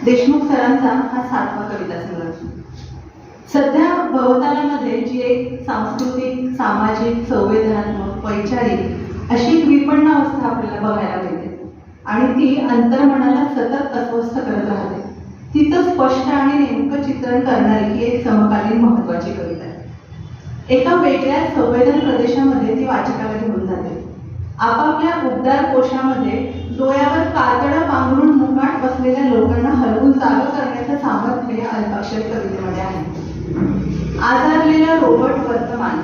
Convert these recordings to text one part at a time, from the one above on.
देशमुख सरांचा हा 7वा कविता संग्रह. सध्या भवतालामध्ये जी एक सांस्कृतिक, सामाजिक, संवेदनात्मक, वैचारिक अशी एक विपन्न अवस्था आपल्याला बघायला मिळते आणि ती अंतर्मनाला सतत अस्वस्थ करत राहते. तिचं स्पष्ट आणि नेमकं चित्रण करणारी ही एक समकालीन महत्वाची कविता आहे. एका वेगळ्या संवेदन प्रदेशामध्ये ती वाचकाला घेऊन जाते. आपापल्या उबदार कोशामध्ये डोळ्यावर कातडं पांघरून मुकाट बसलेल्या लोकांना हलवून जागं करण्याचं सामर्थ्य या अल्पाक्षर कवितेमध्ये आहे. आजारलेला रोबट वर्तमान,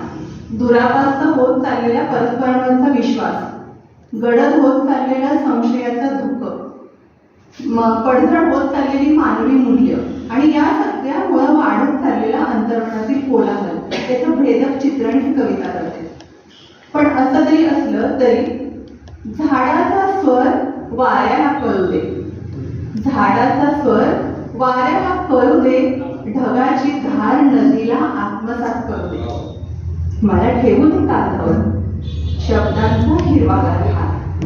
दुरापास्त होत चाललेला परस्परांवरचा विश्वास, गडद होत चाललेला संशयाचा धुक, पडझड होत चाललेली मानवी मूल्य आणि या सगळ्यामुळे वाढत चाललेला अंतर्मनातील कोलाहल त्याचं भेदक चित्रण ही कविता करते. पण असं जरी असलं तरी झाडाचा स्वर वाऱ्याला कळू दे, झाडाचा स्वर वाऱ्याला कळू दे, ढगाची धार नदीला आत्मसात करू दे. मला ठेवू दे कागदावर शब्दांचा हिरवागार हात,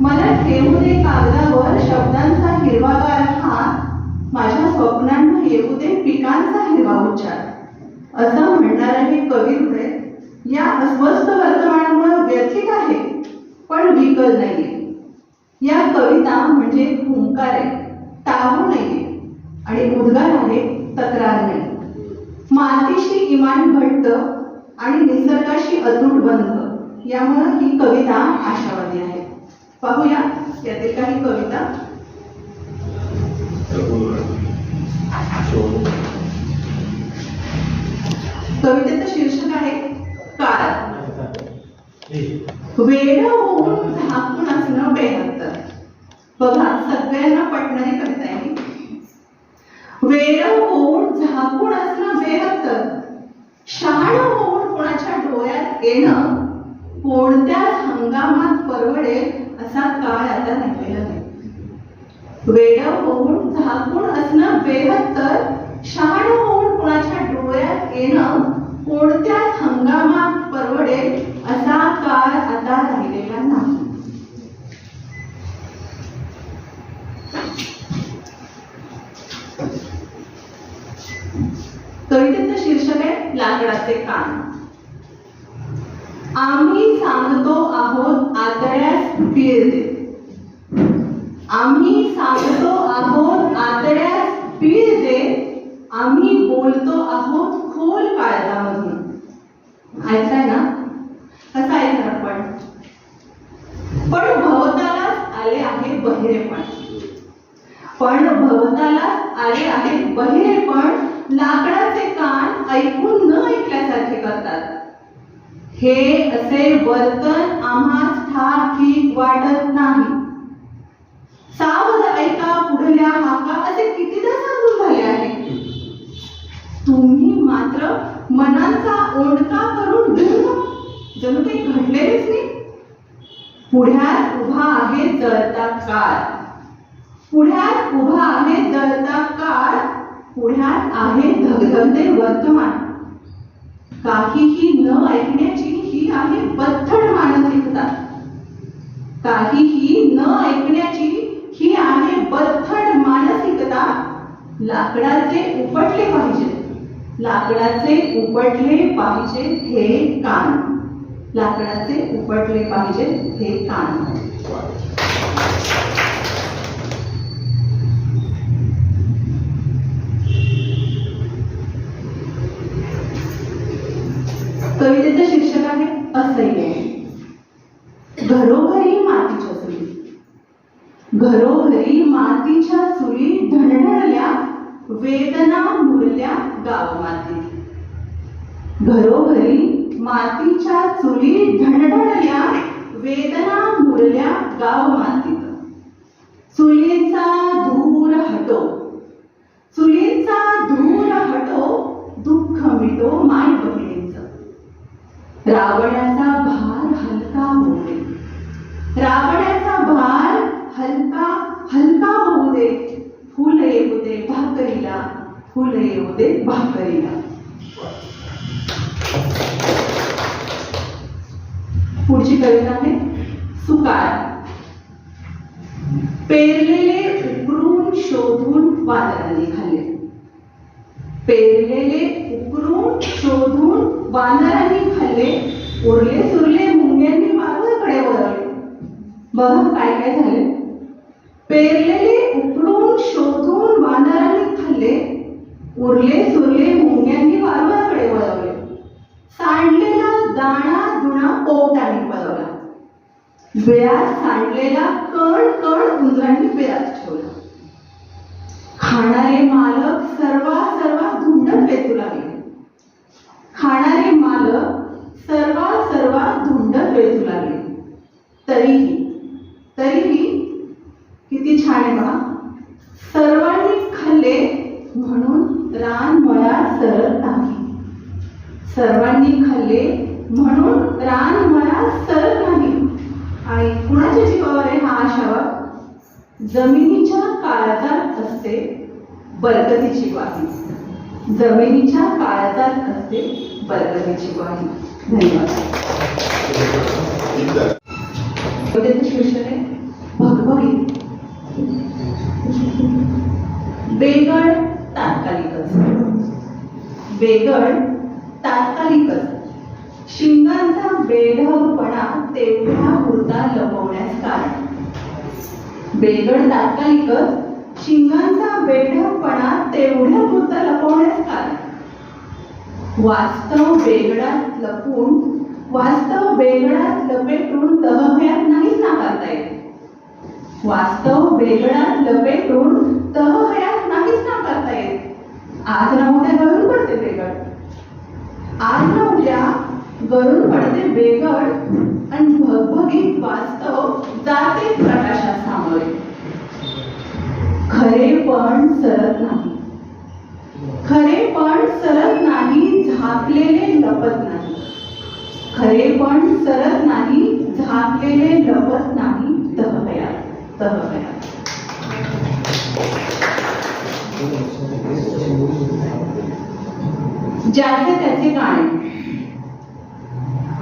मला ठेवू दे कागदावर शब्दांचा हिरवागार हात, माझ्या स्वप्नांना येऊ दे पिकांचा हिरवा उच्चार. असं म्हणणारा हे कवी हृदय या अस्वस्थ वर्तमानामुळे व्यथित आहे पण विकल नाहीये. या कविता म्हणजे हुंकार आहे, टाहू नाहीये आणि उद्गार आहे, तक्रार नाही. मातीशी इमान घट्ट आणि निसर्गाशी अतूट बंध यामुळे ही कविता आशावादी आहे. पाहूया यातील काही कविता. कवितेचं शीर्षक आहे काळ. वेड होऊन झाकून असणं बेहत्तर. बघा सगळ्यांना पटणारी कविता आहे. वेड होऊन झाकून असणं बेहत्तर, शहाण होऊन कोणाच्या डोळ्यात येणं कोणत्याच हंगामात परवडेल असा काळ आता राहिलेला नाही. वेड होऊन झाकून असणं बेहत्तर, शहाण होऊन कोणाच्या डोळ्यात येणं कोणत्याच हंगामात परवडेल असा काळ आता राहिलेला नाही. कवितेचं शीर्षक आहे लाकडाचे कान. आम्ही सांगतो आहोत आतड्यास पीळ दे, आम्ही सांगतो आहोत आतड्यास पीळ दे, आम्ही बोलतो आहोत खोल काळजामधून. ऐकताय ना? कसं ऐकणार पण भवतालाच आले आहे बहिरेपण, पण भवतालाच आले आहे बहिरेपण. लाकडाचे कान ऐकून न ऐकल्यासारखे करतात. हे असे वर्तन आम्हास ठीक वाटत नाही. सावध ऐका पुढल्या हाका असे कितीदा सांगून झाले आहे. तुम्ही मात्र मनांचा ओंडका करून जणू काही घडलेलेच नाही. पुढ्यात उभा आहे जळता काळ, पुढ्यात उभा आहे जळता काळ, पुढ्यात आहे धगधगते वर्तमान. काहीही न ऐकण्याची ही आहे बद्धड मानसिकता, काहीही न ऐकण्याची ही आहे बद्धड मानसिकता. लाकडाचे उपटले पाहिजे, लाकडाचे उपटले पाहिजे हे कान, लाकडाचे उपटले पाहिजे हे कान. कवितेचं शीर्षक आहे असह्य. घरोघरी मातीच्या चुली, घरोघरी मातीच्या चुली ढणढणल्या, वेदना मुरल्या गाव मातीत. घरोघरी मातीच्या चुली ढणढणल्या, वेदना मुरल्या गाव मातीत. चुलीचा धूर हटो, चुलीचा धूर हटो, दुःख मिटो माय बहिणींचं. रावणाचा भार हलका होऊ दे, रावणाचा भार हलका हलका होऊ दे. फुल येऊ दे भाकरीला, फुल येऊ दे भाकरीला. पुढची कविता आहे सुकाळ. पेरलेले उकरून शोधून पेरलेले उकरून शोधून वानरांनी खाल्ले, उरले सुरले मुंग्यांनी मार्गाकडे वळवले. बघा काय काय झाले. पेरलेले उकरून शोधून वानरांनी खाल्ले, उरले सुरले मुंग्यांनी वारुळाकडे वळवले. सांडलेला दाणा दुणा पोपटाने पळवला, बिळात सांडलेला कण कण उंदरांनी बिळात ठेवला. खाणारे मालक सर्वा धुंड वेचू लागले, खाणारे मालक सर्वा धुंड वेचू लागले. तरीही किती छान आहे बघा. सर्वांनी खाल्ले म्हणून रान मळ्यात सरत नाही, सर्वांनी खाल्ले म्हणून रान मळ्यात सरत नाही. आणि कुणाच्या जीवावर आहे हा आशावाद? जमिनीच्या काळजात असते बरकतीची ग्वाही, जमिनीच्या काळजात असते बरकतीची ग्वाही. धन्यवाद. शीर्षक आहे भगभगीत. बेगड तात्कालिकच, बेगड तात्कालिकच. शिंगांचा बेढवपणा तेवढ्या पुरता लपवण्यास कारण. बेगड तात्कालिकच, शिंगांचा बेढवपणा तेवढ्या पुरता लपवण्यास कारण. वास्तव बेगडात लपून, वास्तव बेगडात लपेटून तहभयात नाहीच नाकारता येत. वास्तव बेगडात लपेटून तहभयात नाहीच नाकारता येत. आज ना उद्या गळून पडते बेगड, आज ना उद्या गळून पडते बेगड आणि भगभगीत वास्तव जाते प्रकाशात सामोरे. खरेपण सरत नाही, खरेपण सरत नाही, झाकलेले लपत नाही. खरेपण सरत नाही, झाकलेले लपत नाही. तहभयात, तहभयात. ज्याचे त्याचे गाणे.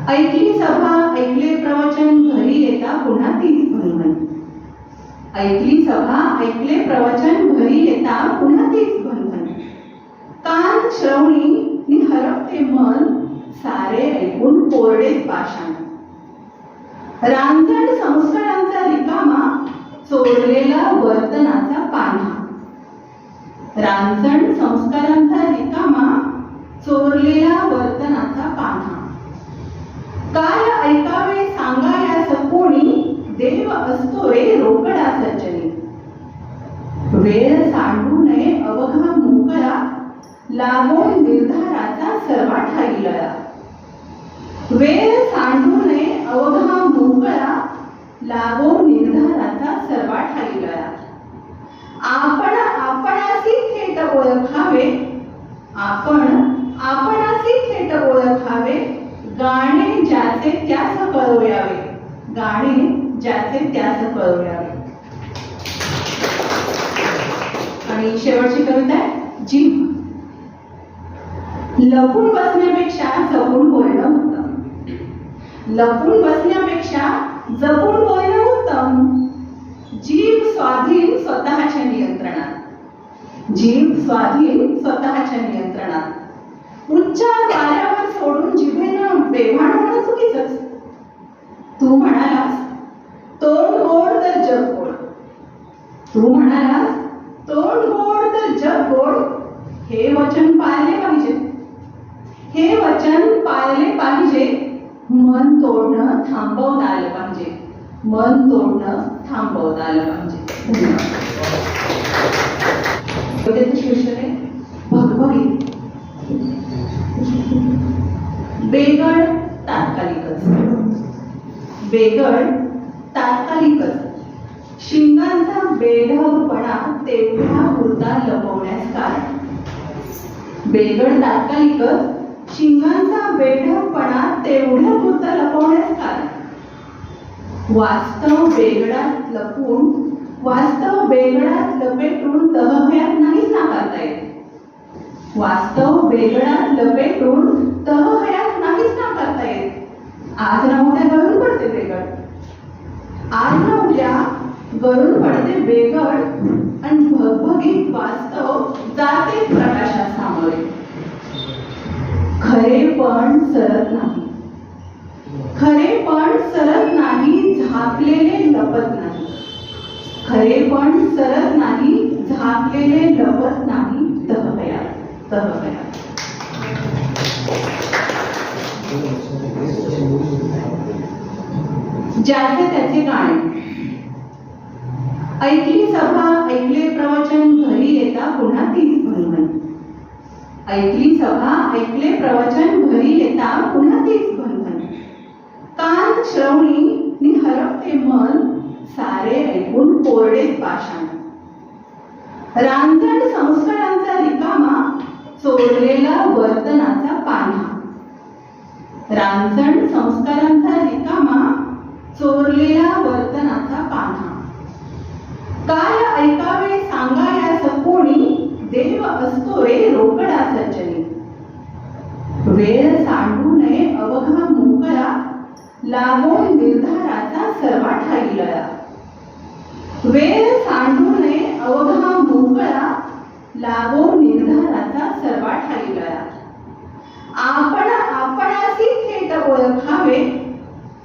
ऐकली सभा ऐकले प्रवचन, घरी येता पुन्हा तीच भणभण. ऐकली सभा ऐकले प्रवचन, घरी येता पुन्हा तीच भणभण. कान श्रवणी नि हरपते मन, सारे ऐकून कोरडेच पाषाण. रांजण संस्कारांचा रिकामा, चोरलेला वर्तनाचा पान्हा. रांजण संस्कारांचा रिकामा, चोरलेला वर्तनाचा पान्हा. काय ऐकावे सांगाया सकोणी, देव असतो रे रोकडा सज्जनी. वेळ सांडू नये अवघा मोकळा, लागून निर्धाराचा सर्वा ठाई लळा. वेळ सांडू नये अवघा मोकळा, लागून निर्धाराचा सर्वा ठाई लळा. आपण आपणासी थेट ओळखावे, आपण आपणासी थेट ओळखावे. गाणे ज्याचे त्यास कळवावे, गाणे ज्याचे त्यास कळवावे. आणि शेवटची कविता आहे जीभ. लपून बसण्यापेक्षा जपून बोलणं उत्तम, लपून बसण्यापेक्षा जपून बोलणं उत्तम. जीभ स्वाधीन स्वतःच्या नियंत्रणात, जीभ स्वाधीन स्वतःच्या नियंत्रणात. उच्चार वाऱ्यावर सोडून जिभेनं बेभान होणं चुकीचंच. तू म्हणालास तोंड गोड तर जग गोड, तू म्हणालास तोंड गोड तर जग गोड. हे वचन पाळले पाहिजे, हे वचन पाळले पाहिजे. मन तोडणं थांबवता आलं पाहिजे, मन तोडणं थांबवता आलं पाहिजे. धन्यवाद. शीर्षक आहे भगभगीत. बेगड तात्कालिकच, बेगड तात्कालिकच. शिंगांचा बेढवपणा तेवढ्या पुरता लपवण्यास कारण. बेगड तात्कालिकच, शिंगांचा बेढवपणा तेवढ्या पुरता लपवण्यास कारण. वास्तव बेगडात लपून, वास्तव बेगडात लपेटून तहभयात नाहीच नाकारता येत. वास्तव बेगडात लपेटून तहभयात नाहीच नाकारता येत. आज ना उद्या गळून पडते बेगड, आज ना उद्या गळून पडते बेगड आणि भगभगीत वास्तव जाते प्रकाशात सामोरे. मन सरत नाही, झाकलेले लपत नाही, तहकया तहकया. ज्याचे त्याचे गाणे. ऐकली सभा ऐकले प्रवचन, घरी येता पुन्हा तीच भणभण. ऐकली सभा ऐकले प्रवचन, घरी येता पुन्हा तीच भणभण. कान श्रवणी नि हरपते मन, सारे ऐकून कोरडेच पाषाण. रांजण संस्कारांचा रिकामा, चोरलेला वर्तनाचा पान्हा. रांजण संस्कारांचा रिकामा, चोरलेला वर्तनाचा पान्हा. काय ऐकावे सांगा या सकोणी, देव असतो रे रोकडा सज्जनी. वेळ सांडू नये अवघा मोकळा, लागून निर्धाराचा सर्वा ठाई लळा. वेळ सांडू नये अवघा मोकळा, लागून निर्धाराचा सर्वा ठाई लळा. आपण आपणासी थेट ओळखावे,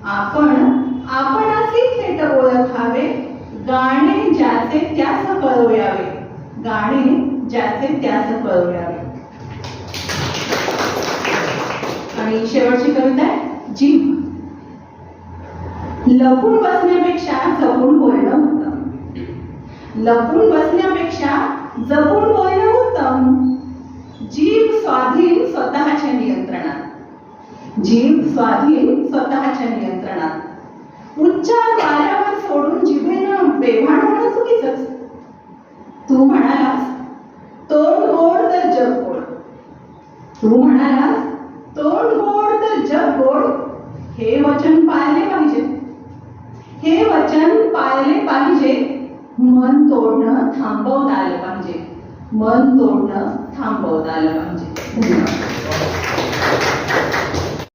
आपण आपणासी थेट ओळखावे, गाणे ज्याचे त्यास कळवयावे, गाणे ज्याचे त्यास कळवयावे. आणि शेवटची कविता आहे जीभ. लपून बसण्यापेक्षा जपून बोलणं उत्तम. लपून बसण्यापेक्षा जपून बोलणं उत्तम. जीभ स्वाधीन स्वतःच्या नियंत्रणात. जीभ स्वाधीन स्वतःच्या नियंत्रणात. उच्चार वाऱ्यावर सोडून जिभेनं बेभान होणं चुकीचंच. तू म्हणालास तोंड गोड तर जग गोड. तू म्हणालास तोंड गोड तर जग गोड. हे वचन पाळले पाहिजे. हे वचन पाळले पाहिजे. मन तोडणं थांबवता आलं पाहिजे. मन तोडणं थांबवता आलं पाहिजे. धन्यवाद.